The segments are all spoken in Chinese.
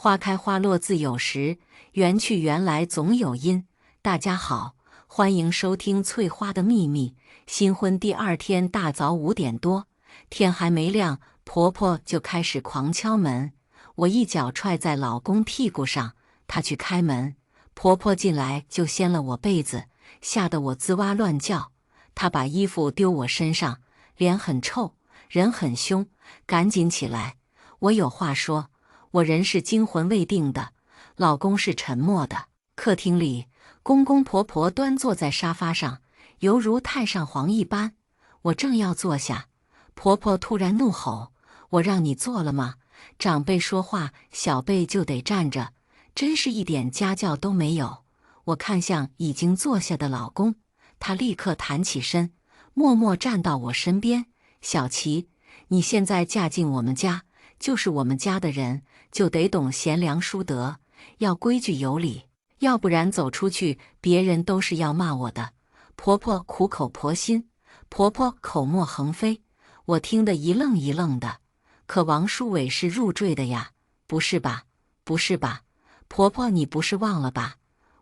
花开花落自有时，缘去缘来总有因。大家好，欢迎收听《翠花的秘密》。新婚第二天大早5点多，天还没亮，婆婆就开始狂敲门。我一脚踹在老公屁股上，她去开门，婆婆进来就掀了我被子，吓得我吱哇乱叫。她把衣服丢我身上，脸很臭，人很凶，赶紧起来，我有话说。我人是惊魂未定的，老公是沉默的。客厅里，公公婆婆端坐在沙发上，犹如太上皇一般。我正要坐下，婆婆突然怒吼：“我让你坐了吗？长辈说话，小辈就得站着，真是一点家教都没有。”我看向已经坐下的老公，他立刻弹起身，默默站到我身边：“小琪，你现在嫁进我们家，就是我们家的人，就得懂贤良淑德，要规矩有礼，要不然走出去，别人都是要骂我的。”婆婆苦口婆心，婆婆口沫横飞，我听得一愣一愣的。可王书伟是入赘的呀？不是吧？不是吧？婆婆你不是忘了吧？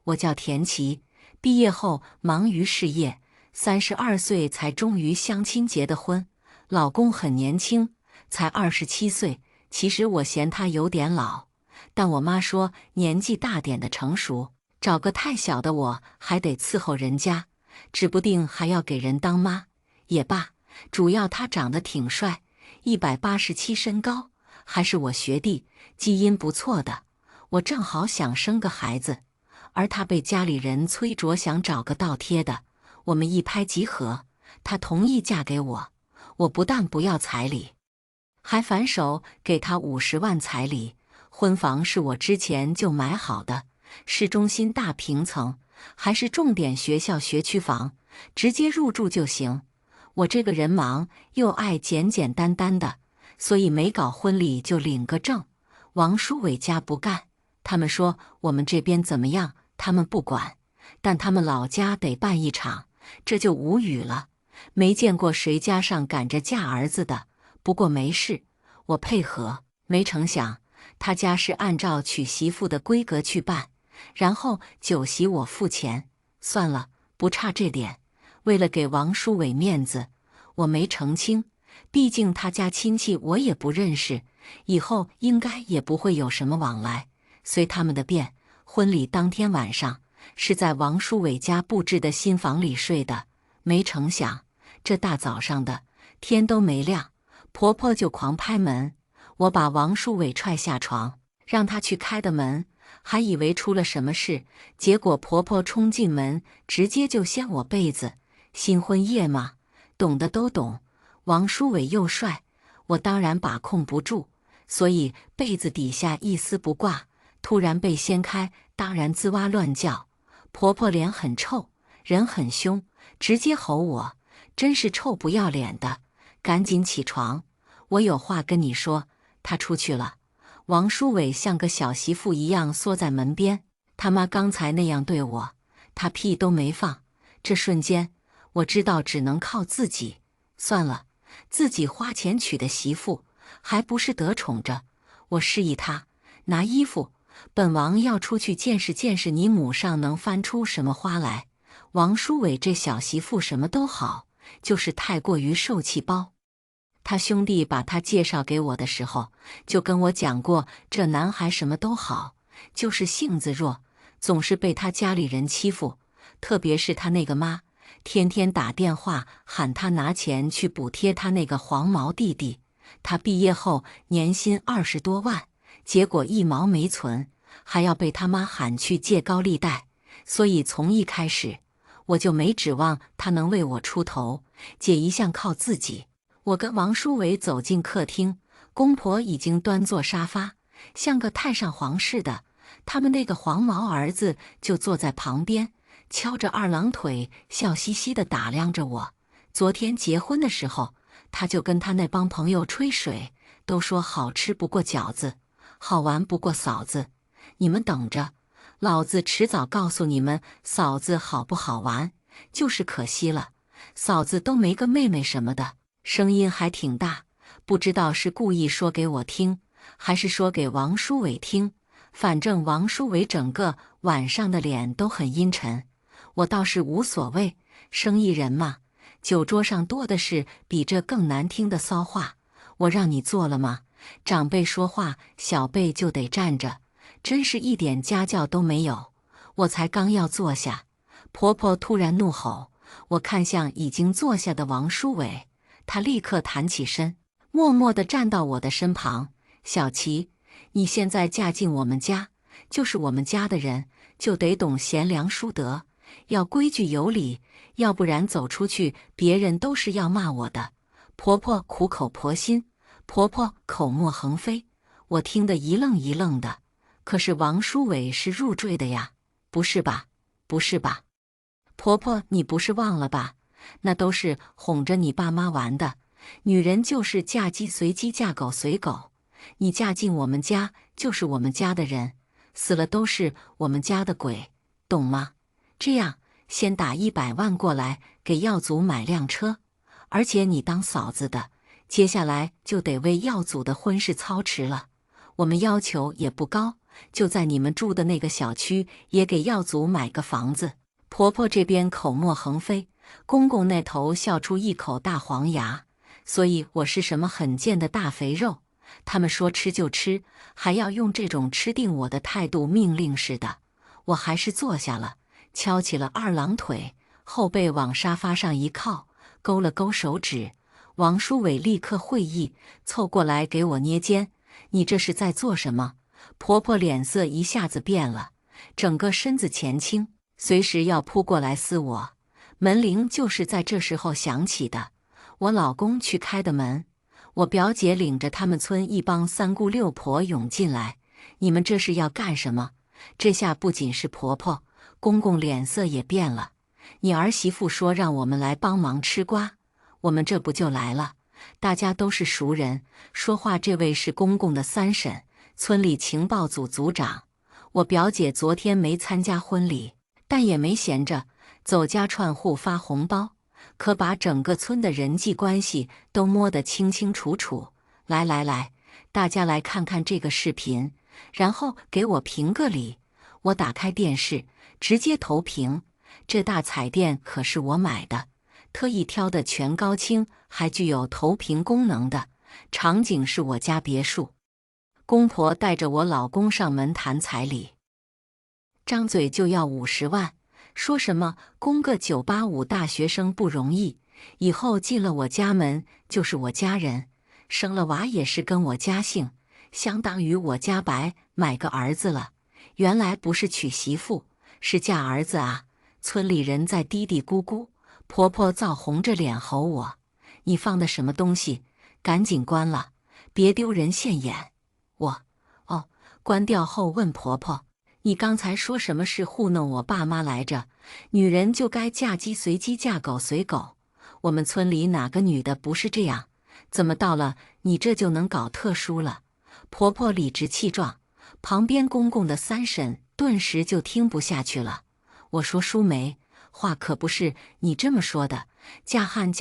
我叫田琪，毕业后忙于事业，32岁才终于相亲结的婚。老公很年轻，才27岁。其实我嫌他有点老，但我妈说年纪大点的成熟，找个太小的我还得伺候人家，指不定还要给人当妈。也罢，主要他长得挺帅，187身高，还是我学弟，基因不错的。我正好想生个孩子，而他被家里人催着想找个倒贴的。我们一拍即合，他同意嫁给我。我不但不要彩礼，还反手给他50万彩礼。婚房是我之前就买好的，市中心大平层，还是重点学校学区房，直接入住就行。我这个人忙又爱简简单单的，所以没搞婚礼就领个证。王书伟家不干，他们说我们这边怎么样，他们不管，但他们老家得办一场，这就无语了。没见过谁家上赶着嫁儿子的，不过没事，我配合。没成想，他家是按照娶媳妇的规格去办，然后酒席我付钱。算了，不差这点。为了给王书伟面子，我没澄清，毕竟他家亲戚我也不认识，以后应该也不会有什么往来，随他们的便。婚礼当天晚上是在王书伟家布置的新房里睡的，没成想这大早上的，天都没亮，婆婆就狂拍门。我把王书伟踹下床，让他去开的门，还以为出了什么事，结果婆婆冲进门，直接就掀我被子。新婚夜嘛，懂的都懂。王书伟又帅，我当然把控不住，所以被子底下一丝不挂，突然被掀开，当然吱哇乱叫。婆婆脸很臭，人很凶，直接吼我，真是臭不要脸的，赶紧起床，我有话跟你说。她出去了。王书伟像个小媳妇一样缩在门边，他妈刚才那样对我，他屁都没放。这瞬间我知道只能靠自己。算了，自己花钱娶的媳妇，还不是得宠着。我示意他拿衣服，本王要出去见识见识你母上能翻出什么花来。王书伟这小媳妇什么都好，就是太过于受气包。他兄弟把他介绍给我的时候，就跟我讲过，这男孩什么都好，就是性子弱，总是被他家里人欺负，特别是他那个妈，天天打电话喊他拿钱去补贴他那个黄毛弟弟。他毕业后年薪20多万，结果1毛没存，还要被他妈喊去借高利贷。所以从一开始我就没指望他能为我出头，姐一向靠自己。我跟王书伟走进客厅，公婆已经端坐沙发，像个太上皇似的。他们那个黄毛儿子就坐在旁边，敲着二郎腿，笑嘻嘻地打量着我。昨天结婚的时候，他就跟他那帮朋友吹水，都说好吃不过饺子，好玩不过嫂子。你们等着，老子迟早告诉你们嫂子好不好玩。就是可惜了，嫂子都没个妹妹什么的。声音还挺大，不知道是故意说给我听，还是说给王书伟听。反正王书伟整个晚上的脸都很阴沉，我倒是无所谓，生意人嘛，酒桌上多的是比这更难听的骚话。我让你做了吗？长辈说话，小辈就得站着，真是一点家教都没有。我才刚要坐下，婆婆突然怒吼。我看向已经坐下的王书伟，他立刻弹起身，默默地站到我的身旁。小琪，你现在嫁进我们家，就是我们家的人，就得懂贤良淑德，要规矩有礼，要不然走出去，别人都是要骂我的。婆婆苦口婆心，婆婆口沫横飞，我听得一愣一愣的。可是王书伟是入赘的呀，不是吧？不是吧？婆婆，你不是忘了吧？那都是哄着你爸妈玩的。女人就是嫁鸡随鸡，嫁狗随狗。你嫁进我们家，就是我们家的人，死了都是我们家的鬼，懂吗？这样，先打100万过来给耀祖买辆车，而且你当嫂子的，接下来就得为耀祖的婚事操持了。我们要求也不高，就在你们住的那个小区，也给耀祖买个房子。婆婆这边口沫横飞，公公那头笑出一口大黄牙。所以我是什么很贱的大肥肉？他们说吃就吃，还要用这种吃定我的态度命令似的。我还是坐下了，翘起了二郎腿，后背往沙发上一靠，勾了勾手指。王书伟立刻会意，凑过来给我捏肩。你这是在做什么？婆婆脸色一下子变了，整个身子前倾，随时要扑过来撕我。门铃就是在这时候响起的，我老公去开的门。我表姐领着他们村一帮三姑六婆涌进来，你们这是要干什么？这下不仅是婆婆，公公脸色也变了。你儿媳妇说让我们来帮忙吃瓜，我们这不就来了？大家都是熟人，说话这位是公公的三婶，村里情报组组长。我表姐昨天没参加婚礼，但也没闲着，走家串户发红包，可把整个村的人际关系都摸得清清楚楚。来来来，大家来看看这个视频，然后给我评个理。我打开电视，直接投屏。这大彩电可是我买的，特意挑的全高清，还具有投屏功能的。场景是我家别墅，公婆带着我老公上门谈彩礼，张嘴就要50万。说什么供个985大学生不容易，以后进了我家门就是我家人，生了娃也是跟我家姓，相当于我家白买个儿子了。原来不是娶媳妇，是嫁儿子啊！村里人在嘀嘀咕咕，婆婆燥红着脸吼我：“你放的什么东西？赶紧关了，别丢人现眼！”关掉后问婆婆：“你刚才说什么是糊弄我爸妈来着？女人就该嫁鸡随鸡，嫁狗随狗。我们村里哪个女的不是这样？怎么到了你这就能搞特殊了？”婆婆理直气壮，旁边公公的三婶顿时就听不下去了。我说：“淑梅，话可不是你这么说的，嫁汉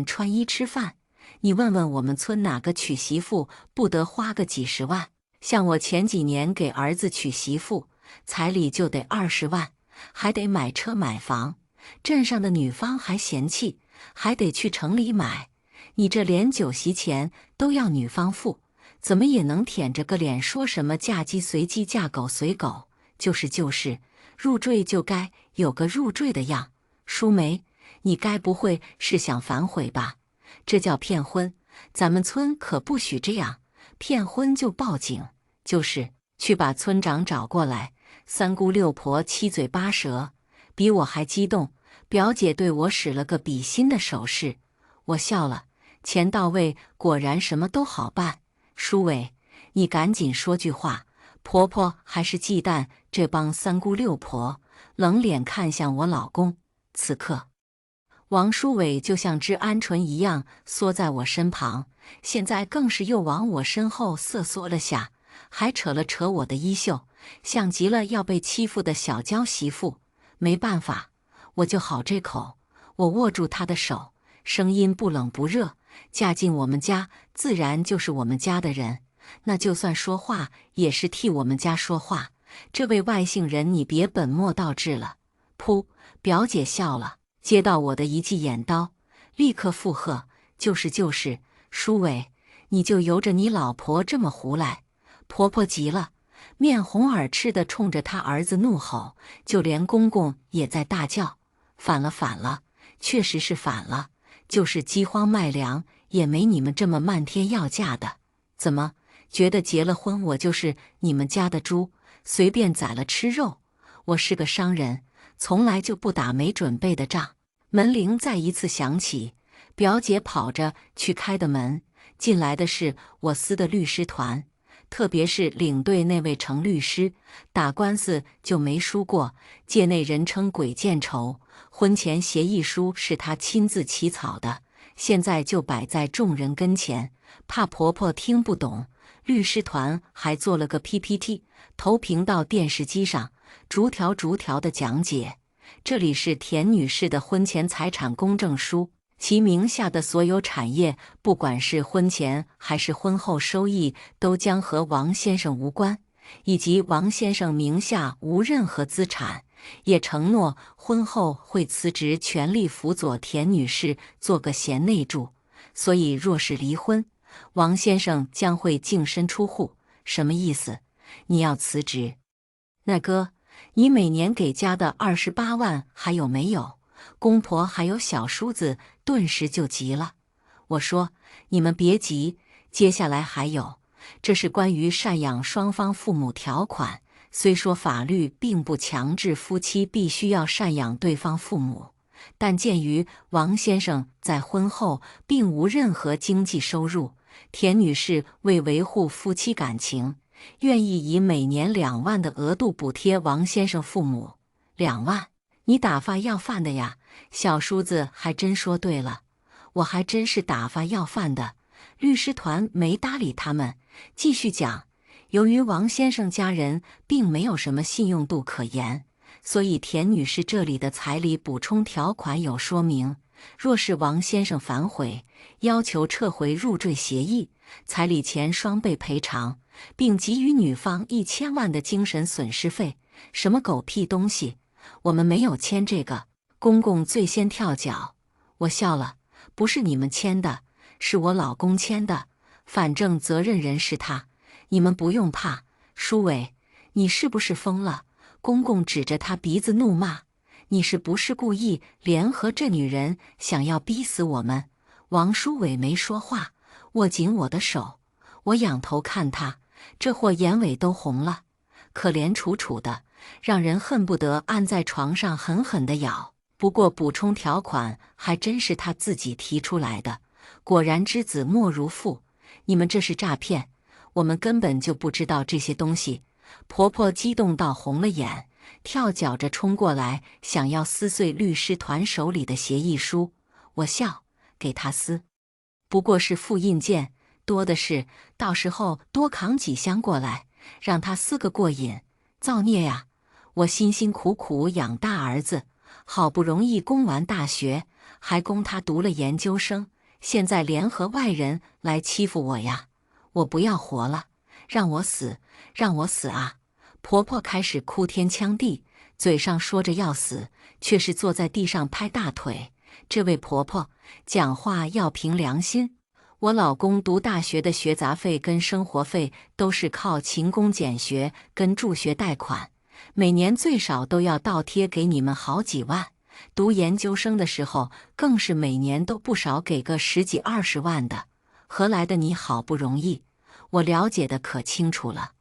穿衣吃饭。你问问我们村哪个娶媳妇不得花个几十万？像我前几年给儿子娶媳妇，彩礼就得20万，还得买车买房，镇上的女方还嫌弃，还得去城里买。你这连酒席钱都要女方付，怎么也能舔着个脸说什么嫁鸡随鸡，嫁狗随狗？就是，入赘就该有个入赘的样。淑梅，你该不会是想反悔吧？这叫骗婚，咱们村可不许这样，骗婚就报警，去把村长找过来。三姑六婆七嘴八舌，比我还激动。表姐对我使了个比心的手势，我笑了。钱到位，果然什么都好办。书伟，你赶紧说句话。婆婆还是忌惮这帮三姑六婆，冷脸看向我老公。此刻，王书伟就像只鹌鹑一样缩在我身旁，现在更是又往我身后瑟缩了下，还扯了扯我的衣袖，像极了要被欺负的小娇媳妇。没办法，我就好这口。我握住他的手，声音不冷不热：“嫁进我们家，自然就是我们家的人。那就算说话也是替我们家说话。这位外姓人，你别本末倒置了。噗！表姐笑了，接到我的一记眼刀，立刻附和：就是就是，舒伟，你就由着你老婆这么胡来。婆婆急了，面红耳赤地冲着她儿子怒吼，就连公公也在大叫：反了反了，确实是反了，就是饥荒卖粮也没你们这么漫天要价的。怎么觉得结了婚我就是你们家的猪，随便宰了吃肉？我是个商人，从来就不打没准备的仗。门铃再一次响起，表姐跑着去开的门，进来的是我司的律师团，特别是领队那位程律师，打官司就没输过，界内人称鬼见愁。婚前协议书是他亲自起草的，现在就摆在众人跟前，怕婆婆听不懂，律师团还做了个 PPT， 投屏到电视机上，逐条逐条的讲解。这里是田女士的婚前财产公证书，其名下的所有产业，不管是婚前还是婚后收益，都将和王先生无关，以及王先生名下无任何资产，也承诺婚后会辞职，全力辅佐田女士做个贤内助。所以若是离婚，王先生将会净身出户。什么意思？你要辞职？那哥，你每年给家的28万还有没有？公婆还有小叔子顿时就急了。我说，你们别急，接下来还有，这是关于赡养双方父母条款。虽说法律并不强制夫妻必须要赡养对方父母，但鉴于王先生在婚后并无任何经济收入，田女士为维护夫妻感情，愿意以每年2万的额度补贴王先生父母。2万？你打发要饭的呀？小叔子还真说对了，我还真是打发要饭的。律师团没搭理他们，继续讲。由于王先生家人并没有什么信用度可言，所以田女士这里的彩礼补充条款有说明，若是王先生反悔，要求撤回入赘协议，彩礼钱双倍赔偿，并给予女方1000万的精神损失费。什么狗屁东西！我们没有签这个。公公最先跳脚，我笑了，不是你们签的，是我老公签的，反正责任人是他，你们不用怕。舒伟，你是不是疯了？公公指着他鼻子怒骂，你是不是故意联合这女人，想要逼死我们？王舒伟没说话，握紧我的手，我仰头看他，这货眼尾都红了，可怜楚楚的，让人恨不得按在床上狠狠地咬。不过补充条款还真是他自己提出来的，果然知子莫如父。你们这是诈骗，我们根本就不知道这些东西。婆婆激动到红了眼，跳脚着冲过来，想要撕碎律师团手里的协议书。我笑，给他撕，不过是复印件，多的是，到时候多扛几箱过来，让他撕个过瘾。造孽呀！我辛辛苦苦养大儿子，好不容易供完大学，还供他读了研究生，现在联合外人来欺负我呀！我不要活了，让我死，让我死啊！婆婆开始哭天抢地，嘴上说着要死，却是坐在地上拍大腿。这位婆婆讲话要凭良心。我老公读大学的学杂费跟生活费都是靠勤工俭学跟助学贷款，每年最少都要倒贴给你们好几万。读研究生的时候，更是每年都不少给个10几20万的，何来的你好不容易？我了解的可清楚了。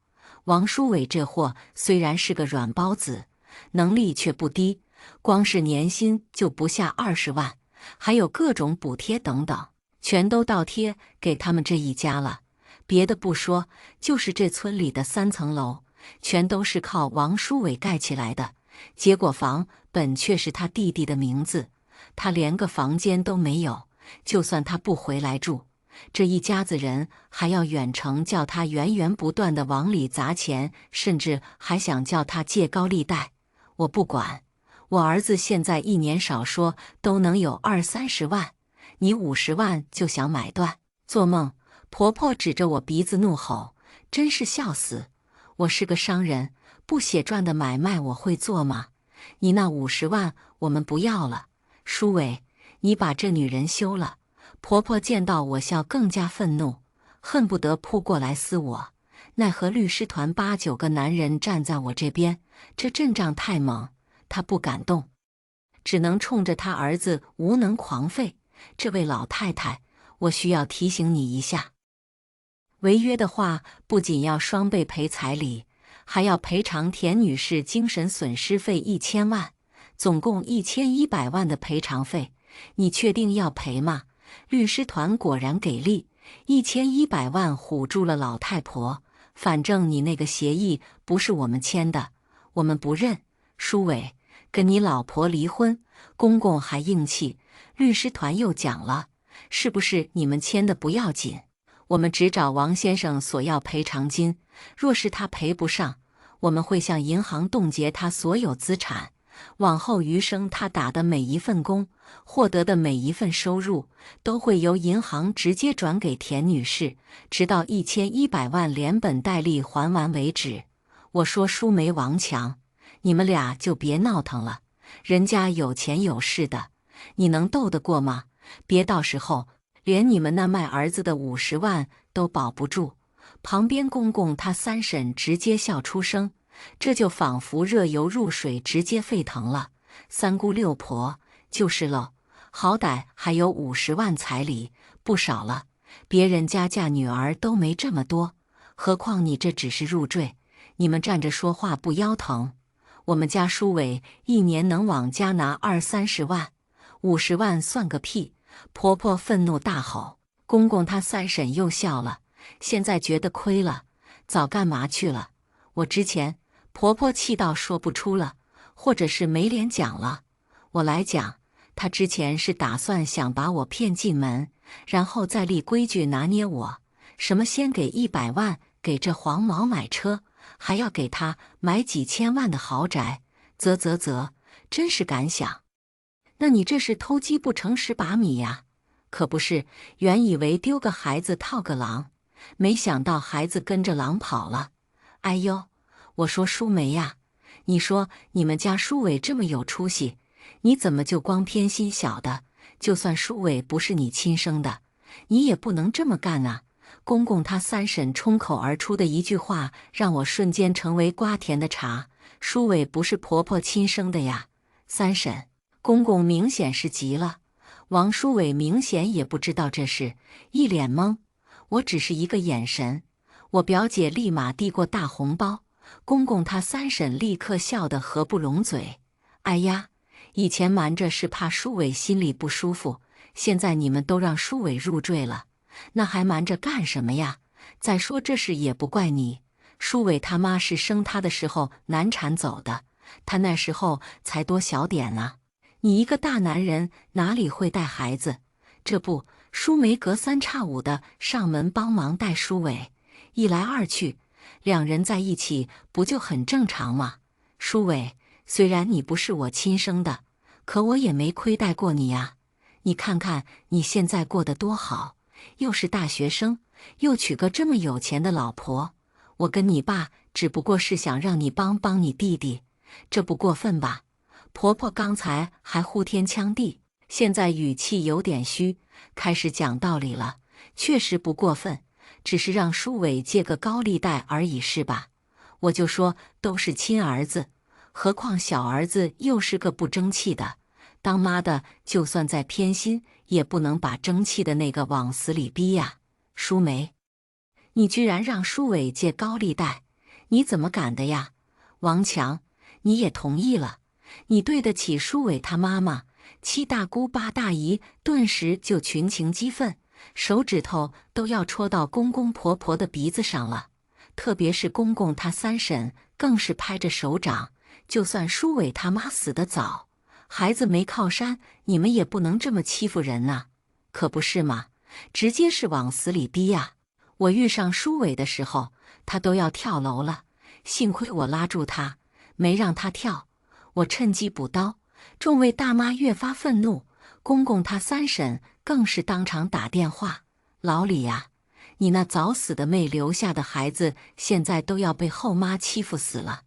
王舒伟这货虽然是个软包子，能力却不低，光是年薪就不下20万，还有各种补贴等等，全都倒贴给他们这一家了。别的不说，就是这村里的3层楼，全都是靠王舒伟盖起来的。结果房本却是他弟弟的名字，他连个房间都没有，就算他不回来住，这一家子人还要远程叫他源源不断地往里砸钱，甚至还想叫他借高利贷。我不管，我儿子现在一年少说都能有20-30万，你50万就想买断？做梦！婆婆指着我鼻子怒吼，真是笑死！我是个商人，不血赚的买卖我会做吗？你那50万我们不要了。舒伟，你把这女人休了。婆婆见到我笑更加愤怒，恨不得扑过来撕我。奈何律师团8、9个男人站在我这边，这阵仗太猛，她不敢动，只能冲着她儿子无能狂吠。这位老太太，我需要提醒你一下，违约的话不仅要双倍赔彩礼，还要赔偿田女士精神损失费1000万，总共1100万的赔偿费。你确定要赔吗？律师团果然给力，1100万唬住了老太婆。反正你那个协议不是我们签的，我们不认。舒伟，跟你老婆离婚，公公还硬气。律师团又讲了，是不是你们签的不要紧，我们只找王先生索要赔偿金，若是他赔不上，我们会向银行冻结他所有资产，往后余生他打的每一份工，获得的每一份收入，都会由银行直接转给田女士，直到1100万连本带利还完为止。我说舒梅、王强，你们俩就别闹腾了，人家有钱有势的，你能斗得过吗？别到时候连你们那卖儿子的50万都保不住。旁边公公他三婶直接笑出声，这就仿佛热油入水，直接沸腾了。三姑六婆就是喽，好歹还有50万彩礼，不少了。别人家嫁女儿都没这么多，何况你这只是入赘，你们站着说话不腰疼？我们家舒伟一年能往家拿20-30万，50万算个屁！婆婆愤怒大吼，公公他三婶又笑了。现在觉得亏了，早干嘛去了？我之前，婆婆气到说不出了，或者是没脸讲了。我来讲，她之前是打算想把我骗进门，然后再立规矩拿捏我。什么先给100万给这黄毛买车，还要给他买几千万的豪宅，真是敢想。那你这是偷鸡不成蚀把米呀？可不是，原以为丢个孩子套个狼，没想到孩子跟着狼跑了。哎呦，我说舒梅呀，你说你们家舒伟这么有出息，你怎么就光偏心小的？就算舒伟不是你亲生的，你也不能这么干啊！公公他三婶冲口而出的一句话，让我瞬间成为瓜甜的茶。舒伟不是婆婆亲生的呀！三婶，公公明显是急了。王舒伟明显也不知道这事，一脸懵。我只是一个眼神，我表姐立马递过大红包，公公他三婶立刻笑得合不拢嘴。哎呀，以前瞒着是怕舒伟心里不舒服，现在你们都让舒伟入赘了，那还瞒着干什么呀？再说这事也不怪你，舒伟他妈是生他的时候难产走的，他那时候才多小点啊，你一个大男人哪里会带孩子？这不，舒梅隔三差五的上门帮忙带舒伟，一来二去，两人在一起不就很正常吗？舒伟，虽然你不是我亲生的，可我也没亏待过你呀。你看看你现在过得多好，又是大学生，又娶个这么有钱的老婆。我跟你爸只不过是想让你帮帮你弟弟，这不过分吧？婆婆刚才还呼天抢地，现在语气有点虚，开始讲道理了。确实不过分，只是让舒伟借个高利贷而已，是吧？我就说都是亲儿子，何况小儿子又是个不争气的，当妈的就算再偏心，也不能把争气的那个往死里逼呀。舒梅，你居然让舒伟借高利贷，你怎么敢的呀？王强，你也同意了，你对得起舒伟他妈吗？七大姑八大姨顿时就群情激愤，手指头都要戳到公公婆婆的鼻子上了。特别是公公他三婶更是拍着手掌，就算舒伟他妈死得早，孩子没靠山，你们也不能这么欺负人啊，可不是吗？直接是往死里逼呀！我遇上舒伟的时候，他都要跳楼了，幸亏我拉住他，没让他跳。我趁机补刀，众位大妈越发愤怒，公公他三婶更是当场打电话：“老李呀，你那早死的妹留下的孩子，现在都要被后妈欺负死了，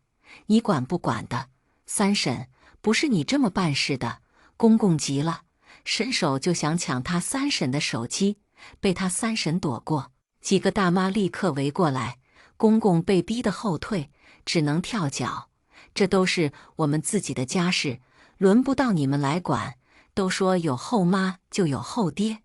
你管不管的？三婶，不是你这么办事的！公公急了，伸手就想抢他三婶的手机，被他三婶躲过。几个大妈立刻围过来，公公被逼得后退，只能跳脚。这都是我们自己的家事，轮不到你们来管。都说有后妈就有后爹，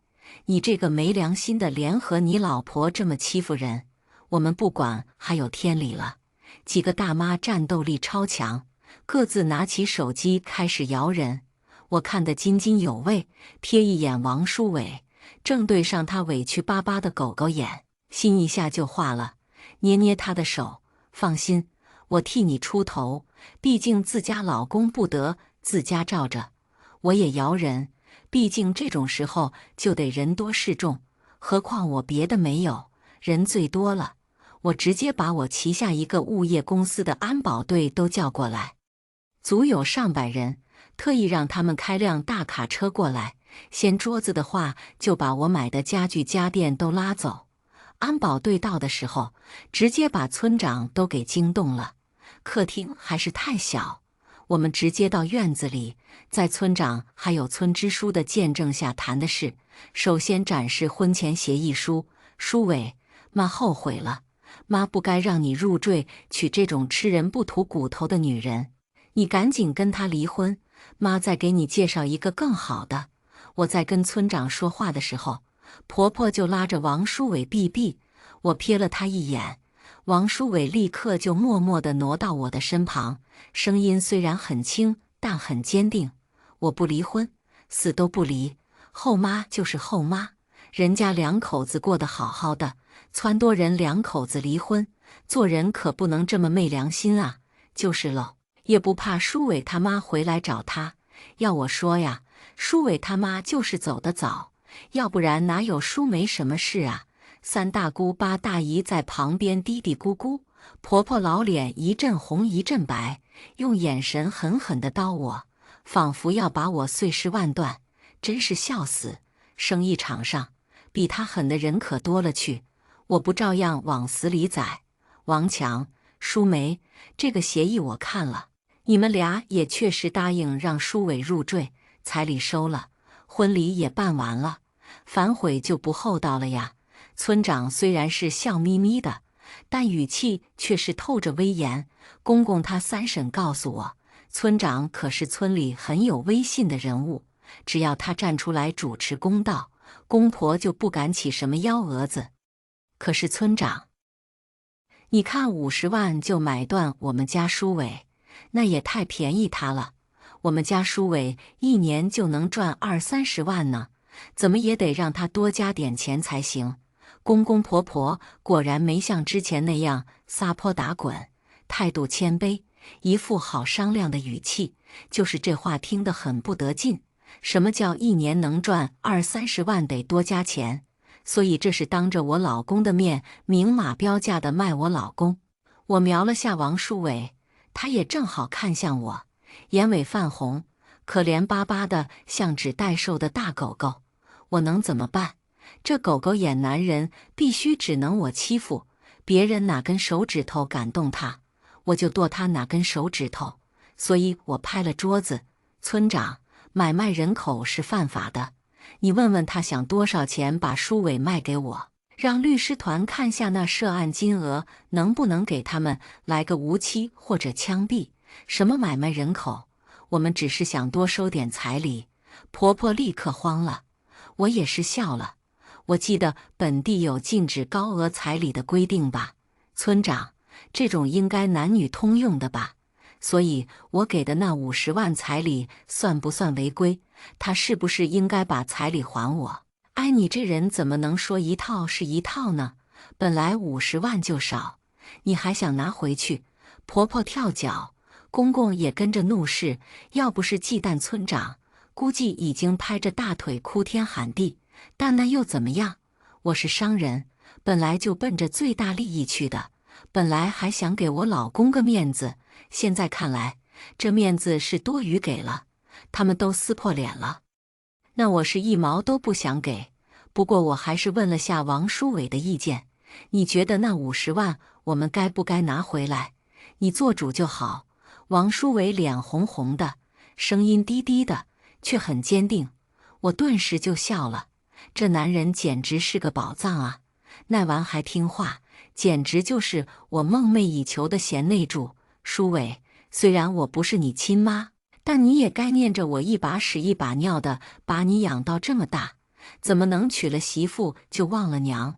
你这个没良心的，联合你老婆这么欺负人，我们不管还有天理了。几个大妈战斗力超强，各自拿起手机开始摇人。我看得津津有味，瞥一眼王书伟，正对上他委屈巴巴的狗狗眼，心一下就化了，捏捏他的手，放心，我替你出头，毕竟自家老公不得自家罩着。我也摇人，毕竟这种时候就得人多势众，何况我别的没有，人最多了。我直接把我旗下一个物业公司的安保队都叫过来，足有上百人，特意让他们开辆大卡车过来，掀桌子的话就把我买的家具家电都拉走。安保队到的时候，直接把村长都给惊动了。客厅还是太小，我们直接到院子里，在村长还有村支书的见证下谈的是，首先展示婚前协议书。书伟，妈后悔了，妈不该让你入赘娶这种吃人不吐骨头的女人，你赶紧跟她离婚，妈再给你介绍一个更好的。我在跟村长说话的时候，婆婆就拉着王书伟避避，我瞥了她一眼，王书伟立刻就默默地挪到我的身旁，声音虽然很轻，但很坚定：我不离婚，死都不离。后妈就是后妈，人家两口子过得好好的，撺掇人两口子离婚，做人可不能这么昧良心啊！就是喽，也不怕书伟他妈回来找他。要我说呀，书伟他妈就是走得早，要不然哪有书梅什么事啊？三大姑八大姨在旁边嘀嘀咕咕，婆婆老脸一阵红一阵白，用眼神狠狠地叨我，仿佛要把我碎尸万段，真是笑死。生意场上比他狠的人可多了去，我不照样往死里宰？王强、书梅，这个协议我看了，你们俩也确实答应让书伟入赘，彩礼收了，婚礼也办完了，反悔就不厚道了呀。村长虽然是笑眯眯的，但语气却是透着威严。公公他三婶告诉我，村长可是村里很有威信的人物，只要他站出来主持公道，公婆就不敢起什么幺蛾子。可是村长，你看50万就买断我们家书伟，那也太便宜他了。我们家书伟一年就能赚20-30万呢，怎么也得让他多加点钱才行。公公婆婆果然没像之前那样撒泼打滚，态度谦卑，一副好商量的语气。就是这话听得很不得劲，什么叫一年能赚20-30万得多加钱？所以这是当着我老公的面明码标价的卖我老公。我瞄了下王书伟，他也正好看向我，眼尾泛红，可怜巴巴的像只待售的大狗狗。我能怎么办？这狗狗眼男人必须只能我欺负，别人哪根手指头敢动他，我就剁他哪根手指头。所以我拍了桌子，村长，买卖人口是犯法的，你问问他想多少钱把书伟卖给我，让律师团看下那涉案金额，能不能给他们来个无期或者枪毙。什么买卖人口，我们只是想多收点彩礼。婆婆立刻慌了，我也是笑了。我记得本地有禁止高额彩礼的规定吧？村长，这种应该男女通用的吧？所以我给的那50万彩礼算不算违规？他是不是应该把彩礼还我？哎，你这人怎么能说一套是一套呢？本来50万就少，你还想拿回去？婆婆跳脚，公公也跟着怒视，要不是忌惮村长，估计已经拍着大腿哭天喊地。但那又怎么样？我是商人，本来就奔着最大利益去的，本来还想给我老公个面子，现在看来，这面子是多余给了，他们都撕破脸了。那我是一毛都不想给。不过我还是问了下王书伟的意见，你觉得那50万我们该不该拿回来？你做主就好。王书伟脸红红的，声音低低的，却很坚定。我顿时就笑了，这男人简直是个宝藏啊！那完还听话，简直就是我梦寐以求的贤内助。书伟，虽然我不是你亲妈，但你也该念着我一把屎一把尿的把你养到这么大，怎么能娶了媳妇就忘了娘？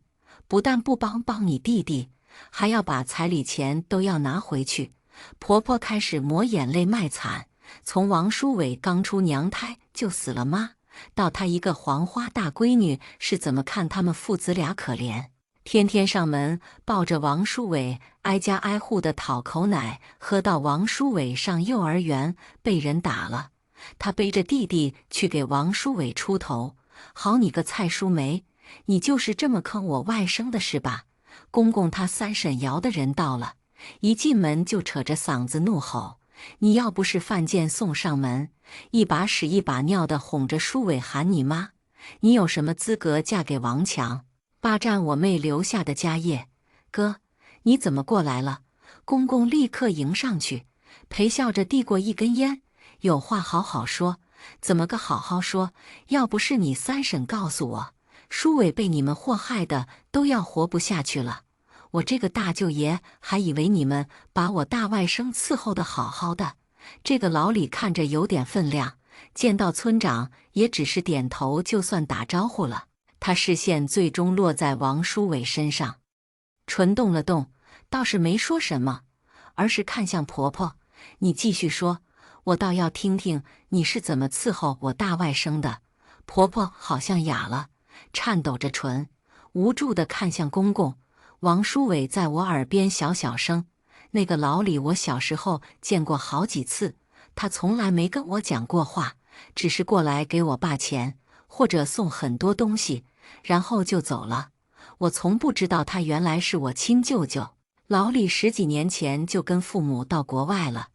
不但不帮你弟弟，还要把彩礼钱都要拿回去。婆婆开始抹眼泪卖惨，从王书伟刚出娘胎就死了妈，到她一个黄花大闺女是怎么看他们父子俩可怜，天天上门抱着王书伟挨家挨户的讨口奶，喝到王书伟上幼儿园被人打了，她背着弟弟去给王书伟出头。好你个蔡淑梅，你就是这么坑我外甥的是吧？公公他三婶摇的人到了，一进门就扯着嗓子怒吼：你要不是犯贱送上门，一把屎一把尿的哄着书伟喊你妈，你有什么资格嫁给王强，霸占我妹留下的家业？哥，你怎么过来了？公公立刻迎上去，陪笑着递过一根烟，有话好好说。怎么个好好说？要不是你三婶告诉我，书伟被你们祸害的都要活不下去了。我这个大舅爷还以为你们把我大外甥伺候得好好的。这个老李看着有点分量，见到村长也只是点头就算打招呼了。他视线最终落在王书伟身上，唇动了动，倒是没说什么，而是看向婆婆：你继续说，我倒要听听你是怎么伺候我大外甥的。婆婆好像哑了，颤抖着唇，无助地看向公公。王书伟在我耳边小声：那个老李我小时候见过好几次，他从来没跟我讲过话，只是过来给我爸钱，或者送很多东西，然后就走了。我从不知道他原来是我亲舅舅。老李10几年前就跟父母到国外了，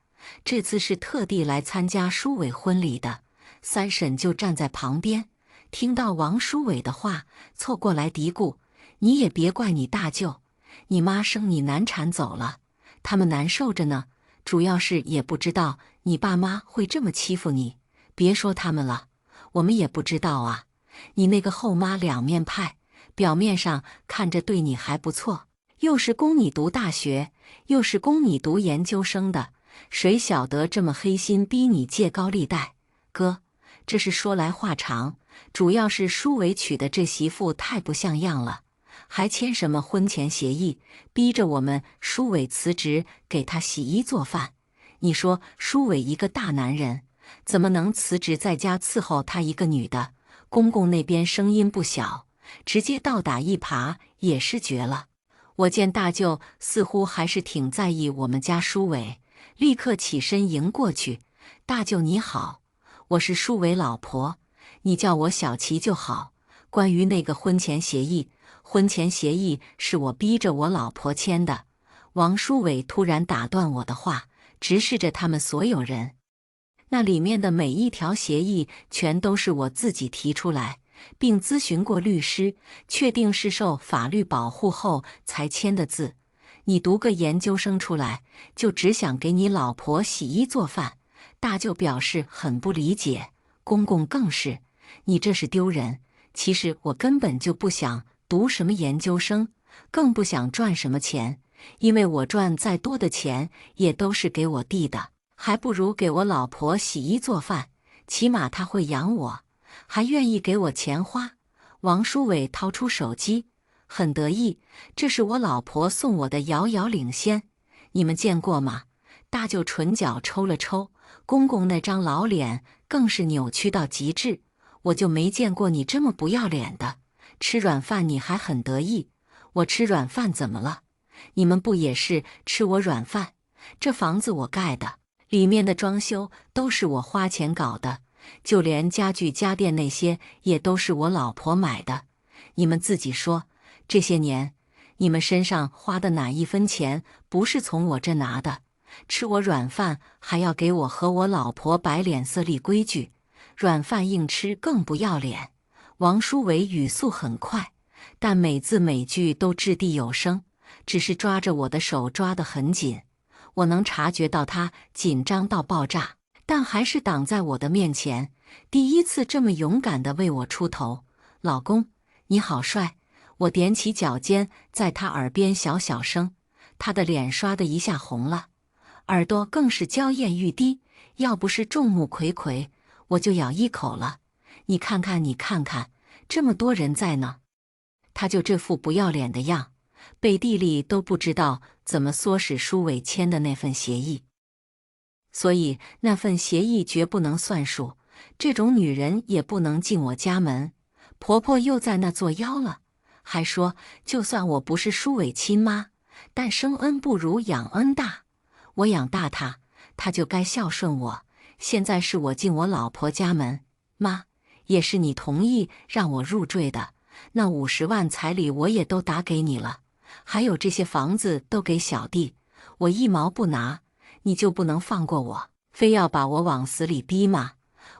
这次是特地来参加书伟婚礼的。三婶就站在旁边，听到王书伟的话，凑过来嘀咕：你也别怪你大舅，你妈生你难产走了，他们难受着呢，主要是也不知道你爸妈会这么欺负你。别说他们了，我们也不知道啊。你那个后妈两面派，表面上看着对你还不错，又是供你读大学，又是供你读研究生的，谁晓得这么黑心逼你借高利贷？哥，这是说来话长，主要是书伟娶的这媳妇太不像样了，还签什么婚前协议，逼着我们书伟辞职给他洗衣做饭。你说书伟一个大男人，怎么能辞职在家伺候他一个女的？公公那边声音不小，直接倒打一耙也是绝了。我见大舅似乎还是挺在意我们家书伟，立刻起身迎过去：大舅你好，我是书伟老婆，你叫我小琪就好。关于那个婚前协议是我逼着我老婆签的。王书伟突然打断我的话，直视着他们所有人。那里面的每一条协议全都是我自己提出来，并咨询过律师，确定是受法律保护后才签的字。你读个研究生出来，就只想给你老婆洗衣做饭？大舅表示很不理解，公公更是：你这是丢人。其实我根本就不想读什么研究生，更不想赚什么钱，因为我赚再多的钱也都是给我弟的，还不如给我老婆洗衣做饭，起码她会养我，还愿意给我钱花。王书伟掏出手机，很得意：这是我老婆送我的遥遥领先，你们见过吗？大舅唇角抽了抽，公公那张老脸更是扭曲到极致：我就没见过你这么不要脸的，吃软饭你还很得意。我吃软饭怎么了？你们不也是吃我软饭？这房子我盖的，里面的装修都是我花钱搞的，就连家具家电那些也都是我老婆买的。你们自己说，这些年你们身上花的哪一分钱不是从我这拿的？吃我软饭还要给我和我老婆摆脸色立规矩，软饭硬吃更不要脸。王书伟语速很快，但每字每句都掷地有声，只是抓着我的手抓得很紧。我能察觉到他紧张到爆炸，但还是挡在我的面前。第一次这么勇敢地为我出头，老公，你好帅！我踮起脚尖，在他耳边小小声。他的脸刷的一下红了，耳朵更是娇艳欲滴。要不是众目睽睽，我就咬一口了。你看看，你看看，这么多人在呢，他就这副不要脸的样，背地里都不知道怎么唆使舒伟签的那份协议。所以那份协议绝不能算数，这种女人也不能进我家门。婆婆又在那作妖了，还说就算我不是舒伟亲妈，但生恩不如养恩大，我养大她，她就该孝顺我。现在是我进我老婆家门，妈，也是你同意让我入赘的，那50万彩礼我也都打给你了，还有这些房子都给小弟，我一毛不拿，你就不能放过我，非要把我往死里逼吗？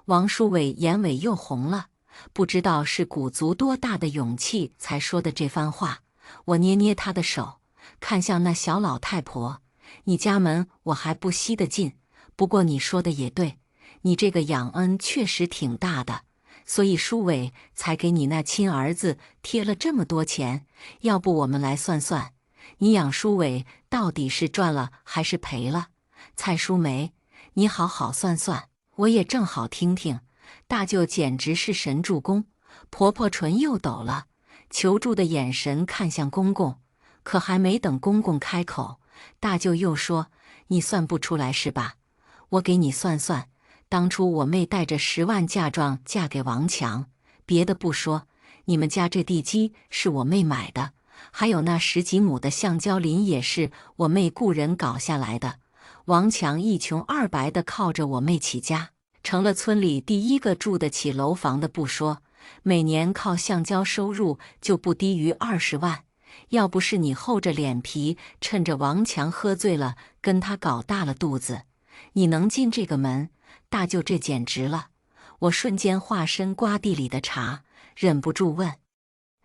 王书伟眼尾又红了，不知道是鼓足多大的勇气才说的这番话。我捏捏他的手，看向那小老太婆，你家门我还不惜得进，不过你说的也对，你这个养恩确实挺大的，所以舒伟才给你那亲儿子贴了这么多钱。要不我们来算算，你养舒伟到底是赚了还是赔了？蔡淑梅，你好好算算，我也正好听听。大舅简直是神助攻。婆婆唇又抖了，求助的眼神看向公公，可还没等公公开口，大舅又说：“你算不出来是吧？我给你算算。当初我妹带着10万嫁妆嫁给王强，别的不说，你们家这地基是我妹买的，还有那10几亩的橡胶林也是我妹雇人搞下来的。王强一穷二白的靠着我妹起家，成了村里第一个住得起楼房的不说，每年靠橡胶收入就不低于20万。要不是你厚着脸皮趁着王强喝醉了跟他搞大了肚子，你能进这个门？大舅这简直了！我瞬间化身瓜地里的茶，忍不住问：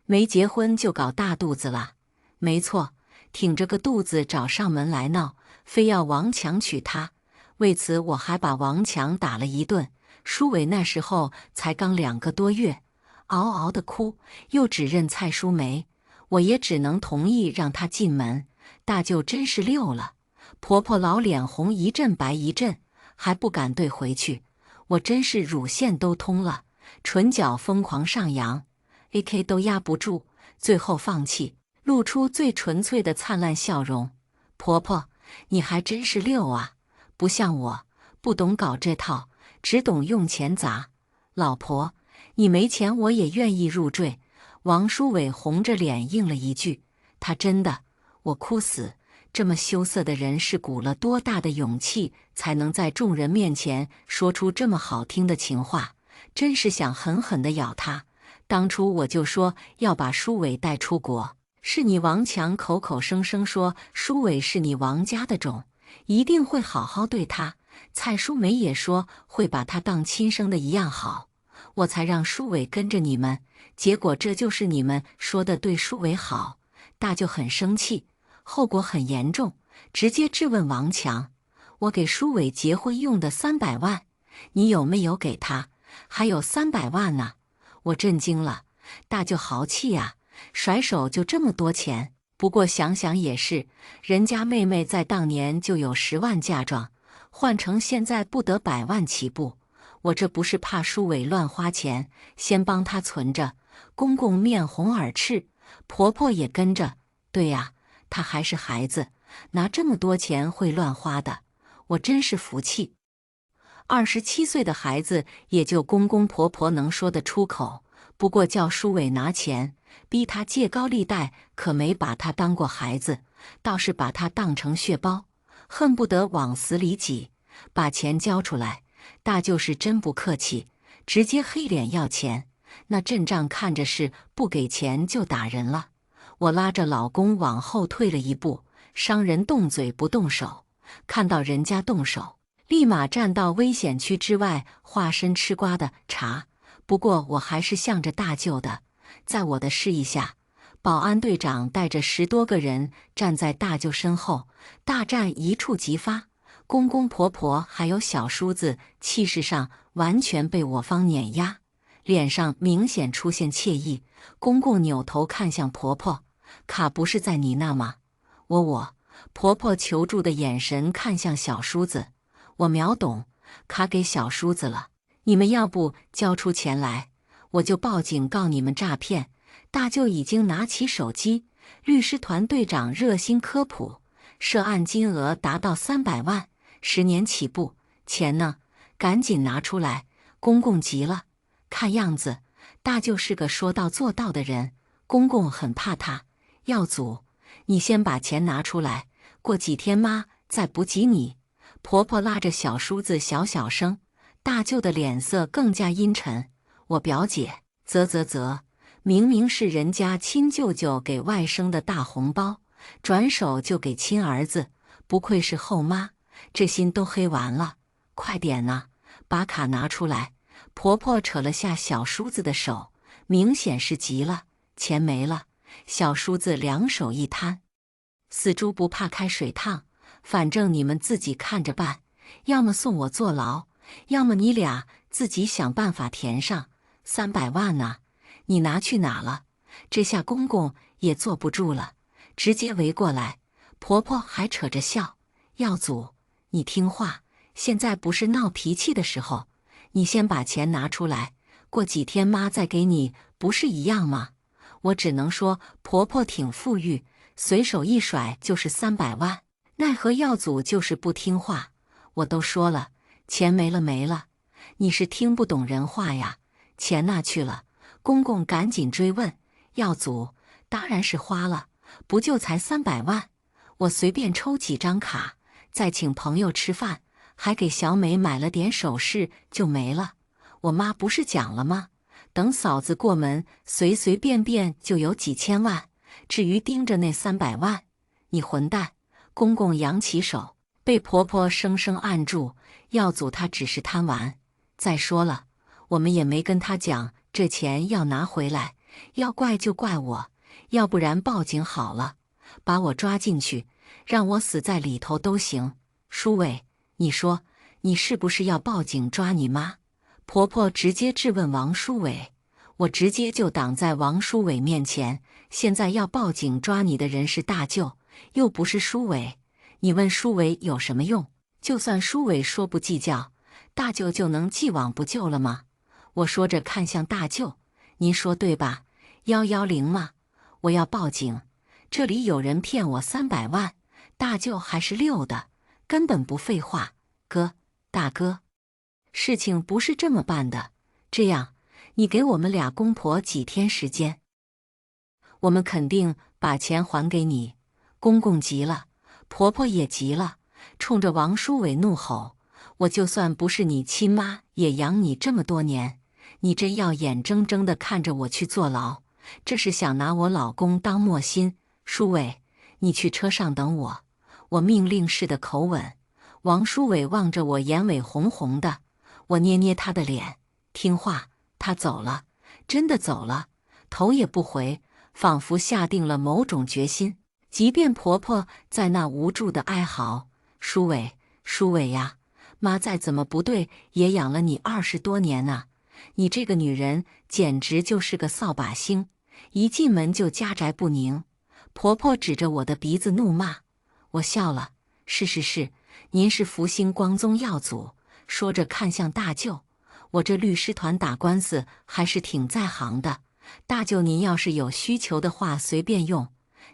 没结婚就搞大肚子了？没错，挺着个肚子找上门来闹，非要王强娶她。为此我还把王强打了一顿。舒伟那时候才刚2个多月，嗷嗷的哭，又指认蔡淑梅，我也只能同意让她进门。大舅真是溜了，婆婆老脸红一阵白一阵，还不敢对回去。我真是乳腺都通了，唇角疯狂上扬，AK 都压不住，最后放弃，露出最纯粹的灿烂笑容。婆婆，你还真是溜啊，不像我，不懂搞这套，只懂用钱砸。老婆，你没钱我也愿意入赘。王书伟红着脸应了一句。他真的，我哭死。这么羞涩的人是鼓了多大的勇气才能在众人面前说出这么好听的情话，真是想狠狠地咬他。当初我就说要把舒伟带出国，是你王强口口声声说舒伟是你王家的种，一定会好好对他。蔡淑梅也说会把他当亲生的一样好，我才让舒伟跟着你们，结果这就是你们说的对舒伟好。大舅很生气，后果很严重，直接质问王强：我给舒伟结婚用的300万，你有没有给他？还有300万呢！我震惊了，大舅豪气呀，甩手就这么多钱。不过想想也是，人家妹妹在当年就有10万嫁妆，换成现在不得100万起步。我这不是怕舒伟乱花钱，先帮他存着。公公面红耳赤，婆婆也跟着。对呀，他还是孩子，拿这么多钱会乱花的，我真是服气。27岁的孩子也就公公婆婆能说得出口，不过叫舒伟拿钱，逼他借高利贷，可没把他当过孩子，倒是把他当成血包，恨不得往死里挤。把钱交出来，大舅是真不客气，直接黑脸要钱。那阵仗看着是不给钱就打人了。我拉着老公往后退了一步，商人动嘴不动手，看到人家动手，立马站到危险区之外，化身吃瓜的茶。不过我还是向着大舅的。在我的示意下，保安队长带着10多个人站在大舅身后，大战一触即发。公公婆婆还有小叔子气势上完全被我方碾压，脸上明显出现怯意。公公扭头看向婆婆：“卡不是在你那吗？”婆婆求助的眼神看向小叔子，我秒懂，卡给小叔子了。你们要不交出钱来，我就报警告你们诈骗。大舅已经拿起手机，律师团队长热心科普，涉案金额达到300万，10年起步。钱呢？赶紧拿出来！公公急了，看样子大舅是个说到做到的人，公公很怕他。耀祖，你先把钱拿出来，过几天妈再补给你。婆婆拉着小叔子小声，大舅的脸色更加阴沉。我表姐，啧，明明是人家亲舅舅给外甥的大红包，转手就给亲儿子，不愧是后妈，这心都黑完了。快点呐，把卡拿出来！婆婆扯了下小叔子的手，明显是急了。钱没了。小叔子两手一摊，死猪不怕开水烫，反正你们自己看着办，要么送我坐牢，要么你俩自己想办法填上。300万呢，你拿去哪了？这下公公也坐不住了，直接围过来。婆婆还扯着笑：“耀祖，你听话，现在不是闹脾气的时候，你先把钱拿出来，过几天妈再给你，不是一样吗？”我只能说婆婆挺富裕，随手一甩就是300万，奈何耀祖就是不听话。我都说了，钱没了，你是听不懂人话呀。钱哪去了？公公赶紧追问。耀祖，当然是花了，不就才300万？我随便抽几张卡，再请朋友吃饭，还给小美买了点首饰就没了。我妈不是讲了吗？等嫂子过门，随便就有几千万。至于盯着那300万，你混蛋！公公扬起手，被婆婆生生按住。耀祖他只是贪玩。再说了，我们也没跟他讲这钱要拿回来，要怪就怪我，要不然报警好了，把我抓进去，让我死在里头都行。舒伟，你说你是不是要报警抓你妈？婆婆直接质问王书伟，我直接就挡在王书伟面前。现在要报警抓你的人是大舅，又不是书伟，你问书伟有什么用？就算书伟说不计较，大舅就能既往不咎了吗？我说着看向大舅，您说对吧？110吗？我要报警，这里有人骗我300万，大舅还是溜的，根本不废话。大哥。事情不是这么办的，这样，你给我们俩公婆几天时间，我们肯定把钱还给你。公公急了，婆婆也急了，冲着王书伟怒吼：“我就算不是你亲妈，也养你这么多年，你真要眼睁睁地看着我去坐牢，这是想拿我老公当磨心？书伟，你去车上等我。”我命令式的口吻。王书伟望着我，眼尾红红的。我捏捏他的脸，听话。他走了，真的走了，头也不回，仿佛下定了某种决心。即便婆婆在那无助的哀嚎：“书伟呀，妈再怎么不对，也养了你20多年呢。你这个女人简直就是个扫把星，一进门就家宅不宁。”婆婆指着我的鼻子怒骂。我笑了：“是，您是福星光宗耀祖。”说着看向大舅：“我这律师团打官司还是挺在行的，大舅您要是有需求的话随便用。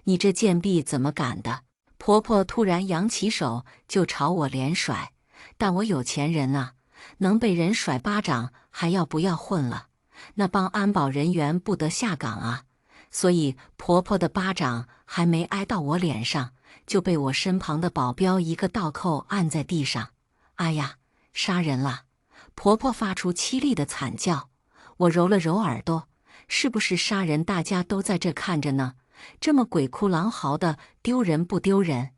你这贱婢怎么敢的？”婆婆突然扬起手就朝我连甩，但我有钱人啊，能被人甩巴掌还要不要混了？那帮安保人员不得下岗啊！所以婆婆的巴掌还没挨到我脸上，就被我身旁的保镖一个倒扣按在地上。哎呀！杀人了！婆婆发出凄厉的惨叫。我揉了揉耳朵，是不是杀人？大家都在这看着呢，这么鬼哭狼嚎的，丢人不丢人？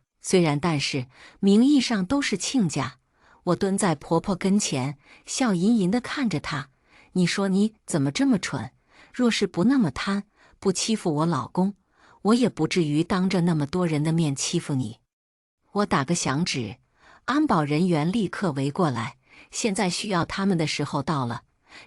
但是名义上都是亲家。我蹲在婆婆跟前，笑吟吟地看着她：“你说你怎么这么蠢？若是不那么贪，不欺负我老公，我也不至于当着那么多人的面欺负你。我打个响指，安保人员立刻围过来。现在需要他们的时候到了。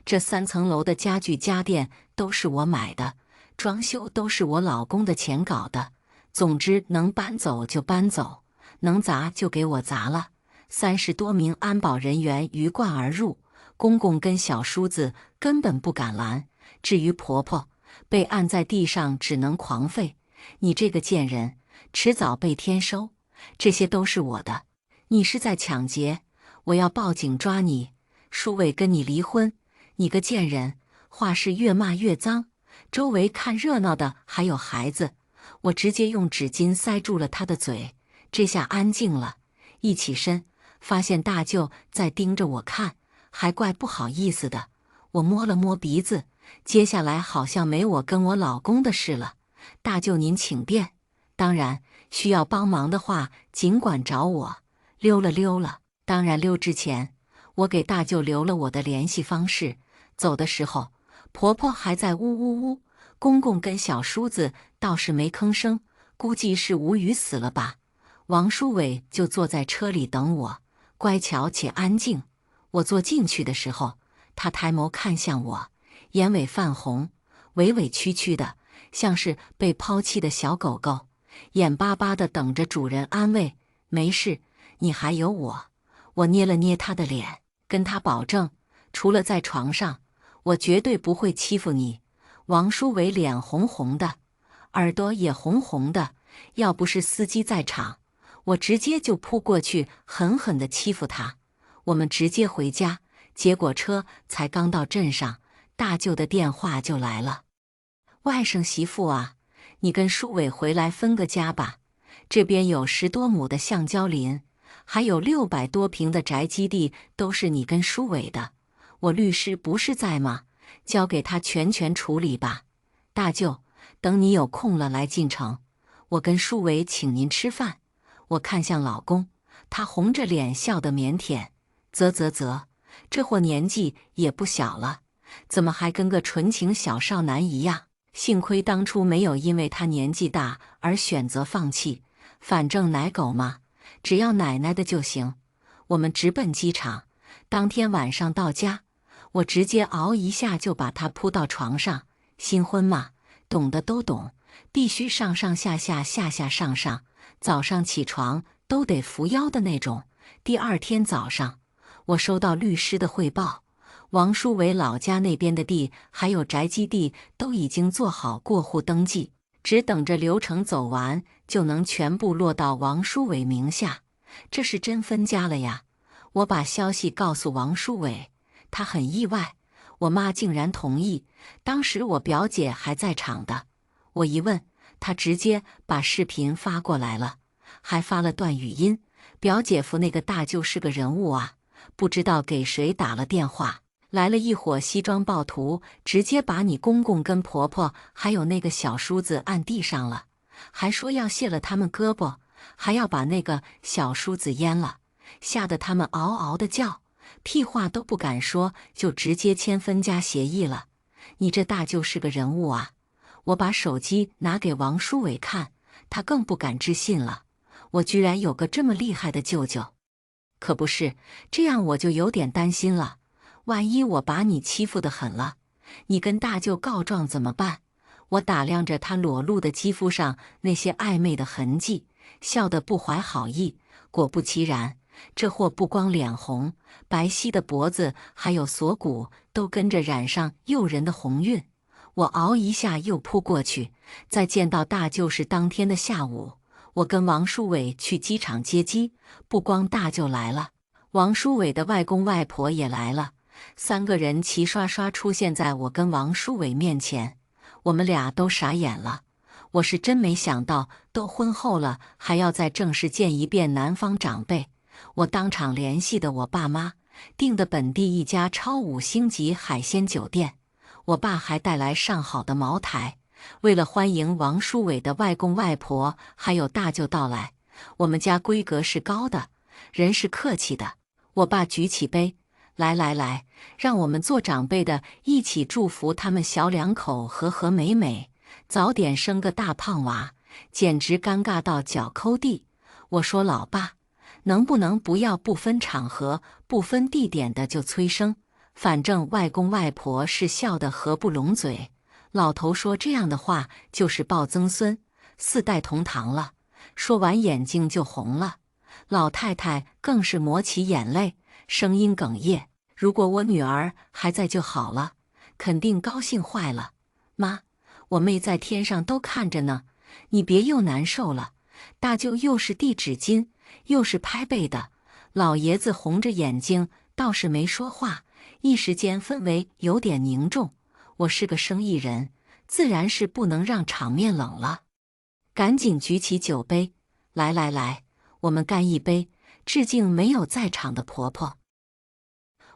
这3层楼的家具家电都是我买的，装修都是我老公的钱搞的。总之，能搬走就搬走，能砸就给我砸了。30多名安保人员鱼贯而入，公公跟小叔子根本不敢拦。至于婆婆，被按在地上只能狂吠：“你这个贱人，迟早被天收！这些都是我的，你是在抢劫！我要报警抓你！舒伟跟你离婚，你个贱人！”话是越骂越脏，周围看热闹的还有孩子，我直接用纸巾塞住了他的嘴。这下安静了，一起身，发现大舅在盯着我看，还怪不好意思的。我摸了摸鼻子，接下来好像没我跟我老公的事了。大舅您请便，当然需要帮忙的话尽管找我。溜了。当然溜之前，我给大舅留了我的联系方式。走的时候，婆婆还在呜呜呜，公公跟小叔子倒是没吭声，估计是无语死了吧。王书伟就坐在车里等我，乖巧且安静。我坐进去的时候，他抬眸看向我，眼尾泛红，委委屈屈的，像是被抛弃的小狗狗，眼巴巴地等着主人安慰：“没事，你还有我。”我捏了捏他的脸，跟他保证，除了在床上，我绝对不会欺负你。王书伟脸红红的，耳朵也红红的，要不是司机在场，我直接就扑过去狠狠地欺负他。我们直接回家，结果车才刚到镇上，大舅的电话就来了：“外甥媳妇啊，你跟书伟回来分个家吧，这边有10多亩的橡胶林，还有600多平的宅基地，都是你跟书伟的。我律师不是在吗？交给他全权处理吧。大舅，等你有空了来晋城，我跟书伟请您吃饭。”我看向老公，他红着脸笑得腼腆：“啧，这货年纪也不小了，怎么还跟个纯情小少男一样？幸亏当初没有因为他年纪大而选择放弃，反正奶狗嘛，只要奶奶的就行。”我们直奔机场，当天晚上到家，我直接嗷一下就把他扑到床上。新婚嘛，懂的都懂，必须上上下下下下上上，早上起床都得扶腰的那种。第2天早上，我收到律师的汇报，王书伟老家那边的地还有宅基地都已经做好过户登记，只等着流程走完就能全部落到王书伟名下。这是真分家了呀！我把消息告诉王书伟，他很意外，我妈竟然同意。当时我表姐还在场的，我一问，他直接把视频发过来了，还发了段语音。表姐夫那个大舅是个人物啊，不知道给谁打了电话，来了一伙西装暴徒，直接把你公公跟婆婆还有那个小叔子按地上了，还说要卸了他们胳膊，还要把那个小叔子阉了，吓得他们嗷嗷的叫，屁话都不敢说，就直接签分家协议了。你这大舅是个人物啊！我把手机拿给王书伟看，他更不敢置信了，我居然有个这么厉害的舅舅。可不是，这样我就有点担心了，万一我把你欺负得狠了，你跟大舅告状怎么办？我打量着他裸露的肌肤上那些暧昧的痕迹，笑得不怀好意。果不其然，这货不光脸红，白皙的脖子还有锁骨都跟着染上诱人的红晕。我嗷一下又扑过去，再见到大舅是当天的下午，我跟王书伟去机场接机。不光大舅来了，王书伟的外公外婆也来了，3个人齐刷刷出现在我跟王书伟面前。我们俩都傻眼了，我是真没想到，都婚后了还要再正式见一遍男方长辈。我当场联系的我爸妈，订的本地一家超5星级海鲜酒店。我爸还带来上好的茅台，为了欢迎王书伟的外公外婆还有大舅到来，我们家规格是高的，人是客气的。我爸举起杯，来来来，让我们做长辈的一起祝福他们小两口和和美美，早点生个大胖娃，简直尴尬到脚抠地。我说老爸，能不能不要不分场合、不分地点的就催生？反正外公外婆是笑得合不拢嘴。老头说这样的话就是抱曾孙，四代同堂了。说完眼睛就红了，老太太更是抹起眼泪，声音哽咽。如果我女儿还在就好了，肯定高兴坏了。妈，我妹在天上都看着呢，你别又难受了。大舅又是递纸巾，又是拍背的，老爷子红着眼睛，倒是没说话。一时间氛围有点凝重。我是个生意人，自然是不能让场面冷了。赶紧举起酒杯，来来来，我们干一杯，致敬没有在场的婆婆。